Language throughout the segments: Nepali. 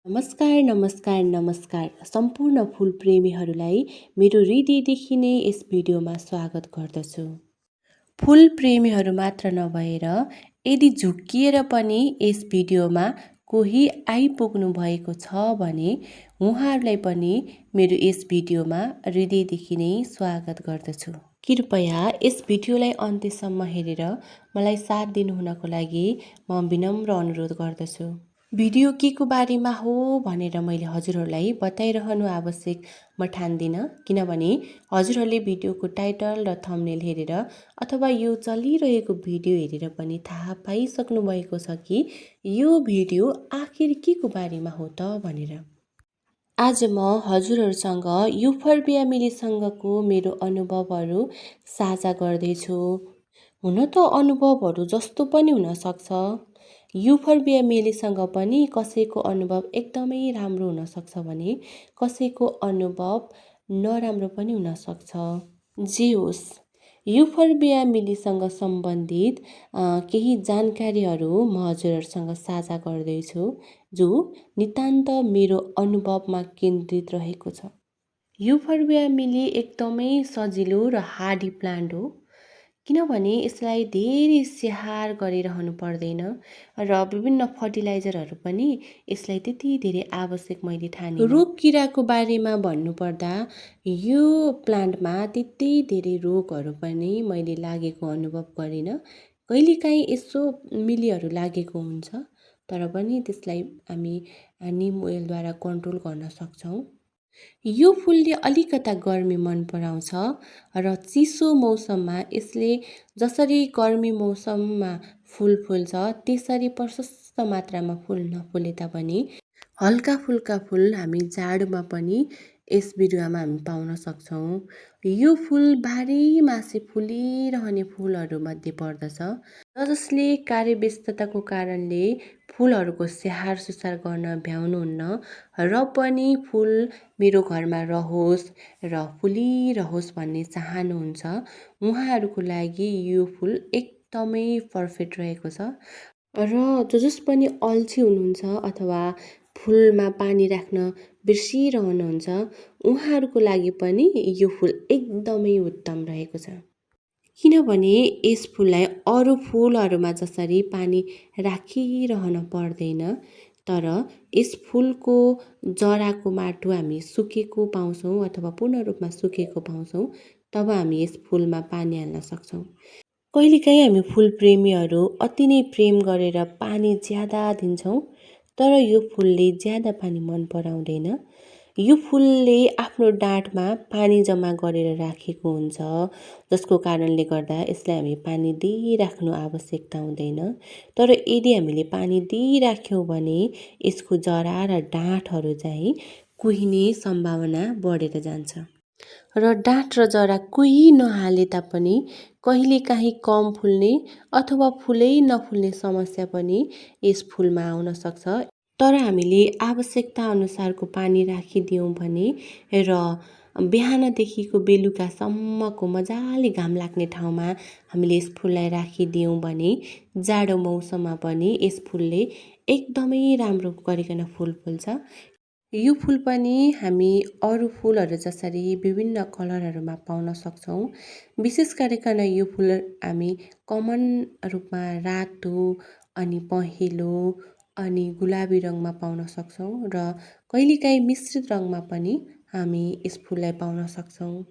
नमस्कार नमस्कार नमस्कार सम्पूर्ण फुल प्रेमीहरूलाई मेरो हृदयदेखि नै यस भिडियोमा स्वागत गर्दछु। फुल प्रेमीहरू मात्र नभएर यदि झुक्किएर पनि यस भिडियोमा कोही आइपुग्नु भएको छ भने उहाँहरूलाई पनि मेरो यस भिडियोमा हृदयदेखि नै स्वागत गर्दछु। कृपया यस भिडियोलाई अन्त्यसम्म हेरेर मलाई साथ दिनुहुनको लागि म विनम्र अनुरोध गर्दछु। भिडियो के को बारेमा हो भनेर मैले हजुरहरूलाई बताइरहनु आवश्यक म ठान्दिनँ, किनभने हजुरहरूले भिडियोको टाइटल र थम्बनेल हेरेर अथवा यो चलिरहेको भिडियो हेरेर पनि थाहा पाइसक्नु भएको छ कि यो भिडियो आखिर के को बारेमा हो त भनेर। आज म हजुरहरूसँग युफोर्बिया मिलीसँगको मेरो अनुभवहरू साझा गर्दैछु। हुन त अनुभवहरू जस्तो पनि हुन सक्छ। युफोर्बिया मिलीसँग पनि कसैको अनुभव एकदमै राम्रो हुन सक्छ भने कसैको अनुभव नराम्रो पनि हुन सक्छ। जे होस्, युफोर्बिया मिलीसँग सम्बन्धित केही जानकारीहरू म हजुरहरूसँग साझा गर्दैछु जो नितान्त मेरो अनुभवमा केन्द्रित रहेको छ। युफोर्बिया मिली एकदमै सजिलो र हार्डी प्लान्ट हो, किनभने यसलाई धेरै स्याहार गरिरहनु पर्दैन र विभिन्न फर्टिलाइजरहरू पनि यसलाई त्यति धेरै आवश्यक मैले ठाने। रोग किराको बारेमा भन्नुपर्दा यो प्लान्टमा त्यति धेरै रोगहरू पनि मैले लागेको अनुभव गरिनँ। कहिलेकाहीँ यसो मिलीहरू लागेको हुन्छ, तर पनि त्यसलाई हामी निम ओइलद्वारा कन्ट्रोल गर्न सक्छौँ। यो फुलले अलिकता गर्मी मन पराउँछ र चिसो मौसममा यसले जसरी गर्मी मौसममा फुल फुल्छ त्यसरी प्रशस्त मात्रामा फुल नफुले तापनि हल्का फुल्का फुल हामी जाडोमा पनि यस बिरुवामा हामी पाउन सक्छौँ। यो फुल बाह्रैमासे फुलिरहने फुलहरूमध्ये पर्दछ, जसले कार्यव्यस्तताको कारणले फुलहरूको स्याहार सुसार गर्न भ्याउनुहुन्न र पनि फुल मेरो घरमा रहोस् र फुलिरहोस् भन्ने चाहनुहुन्छ, उहाँहरूको लागि यो फुल एकदमै पर्फेक्ट रहेको छ। र जस पनि अल्छी हुनुहुन्छ अथवा फुलमा पानी राख्न बिर्सिरहनुहुन्छ, उहाँहरूको लागि पनि यो फुल एकदमै उत्तम रहेको छ। किनभने यस फुललाई अरू फुलहरूमा जसरी पानी राखिरहन पर्दैन, तर यस फुलको जराको माटो हामी सुकेको पाउँछौँ अथवा पूर्ण रूपमा सुकेको पाउँछौँ, तब हामी यस फुलमा पानी हाल्न सक्छौँ। कहिलेकाहीँ हामी फुल प्रेमीहरू अति नै प्रेम गरेर पानी ज्यादा दिन्छौँ, तर यो फुलले ज्यादा पानी मन पराउँदैन। यो फुलले आफ्नो डाँठमा पानी जम्मा गरेर राखेको हुन्छ, जसको कारणले गर्दा यसलाई हामी पानी दिइराख्नु आवश्यकता हुँदैन। तर यदि हामीले पानी दिइराख्यौँ भने यसको जरा र डाँठहरू चाहिँ कुहिने सम्भावना बढेर जान्छ र डाँठ र जरा कोही नहाले तापनि कहिलेकाहीँ कम फुल्ने अथवा फुलै नफुल्ने समस्या पनि यस फुलमा आउन सक्छ। तर हामीले आवश्यकता अनुसारको पानी राखिदियौँ भने र बिहानदेखिको बेलुकासम्मको मजाले घाम लाग्ने ठाउँमा हामीले यस फुललाई राखिदियौँ भने जाडो मौसममा पनि यस फुलले एकदमै राम्रो गरिकन फुल फुल्छ। यो फुल पनि हामी अरू फुलहरू जसरी विभिन्न कलरहरूमा पाउन सक्छौँ। विशेष गरिकन यो फुल हामी कमन रूपमा रातो अनि पहेँलो अनि गुलाबी रङमा पाउन सक्छौँ र कहिलेकाहीँ मिश्रित रङमा पनि हामी यस फुललाई पाउन सक्छौँ।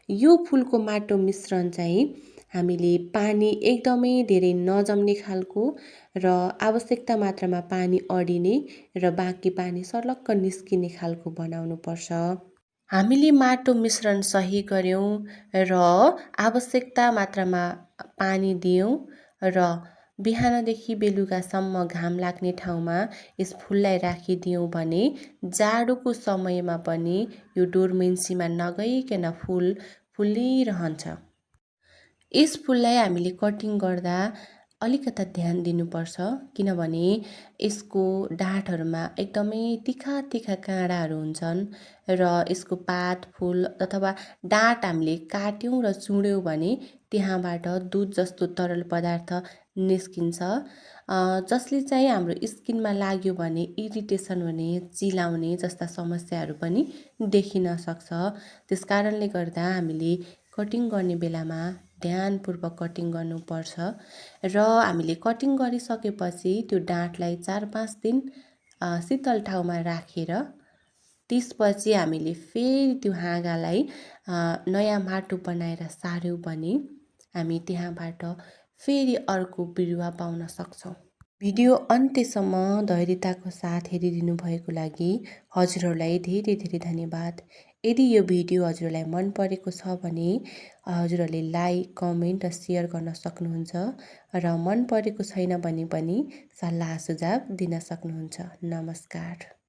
यो फुलको माटो मिश्रण चाहिँ हामीले पानी एकदमै धेरै नजम्ने खालको र आवश्यकता मात्रामा पानी अडिने र बाँकी पानी सर्लक्क निस्किने खालको बनाउनु पर्छ। हामीले माटो मिश्रण सही गर्यौँ र आवश्यकता मात्रामा पानी दियौँ र बिहानदेखि बेलुकासम्म घाम लाग्ने ठाउँमा यस फुललाई राखिदियौँ भने जाडोको समयमा पनि यो डोर्मेन्सीमा नगइकन फुल फुलिरहन्छ। यस फुललाई हामीले कटिङ गर्दा अलिकता ध्यान दिनुपर्छ, किनभने यसको डाँठहरूमा एकदमै तिखा तिखा काँडाहरू हुन्छन् र यसको पात फुल अथवा डाँठ हामीले काट्यौँ र चुड्यौँ भने त्यहाँबाट दुध जस्तो तरल पदार्थ निस्किन्छ जसले चाहिँ हाम्रो स्किनमा लाग्यो भने इरिटेसन हुने, चिलाउने जस्ता समस्याहरू पनि देखिन सक्छ। त्यसकारणले गर्दा हामीले कटिङ गर्ने बेलामा ध्यानपूर्वक कटिङ गर्नुपर्छ र हामीले कटिङ गरिसकेपछि त्यो डाँठलाई 4-5 दिन शीतल ठाउँमा राखेर त्यसपछि हामीले फेरि त्यो हाँगालाई नयाँ माटो बनाएर सार्यौँ भने हामी त्यहाँबाट फेरि अर्को बिरुवा पाउन सक्छौँ। भिडियो अन्त्यसम्म धैर्यताको साथ हेरिदिनु भएको लागि हजुरहरूलाई धेरै धेरै धन्यवाद। यदि यो भिडियो हजुरलाई मन परेको छ भने हजुरहरूले लाइक, कमेन्ट र सेयर गर्न सक्नुहुन्छ र मन परेको छैन भने पनि सल्लाह सुझाव दिन सक्नुहुन्छ। नमस्कार।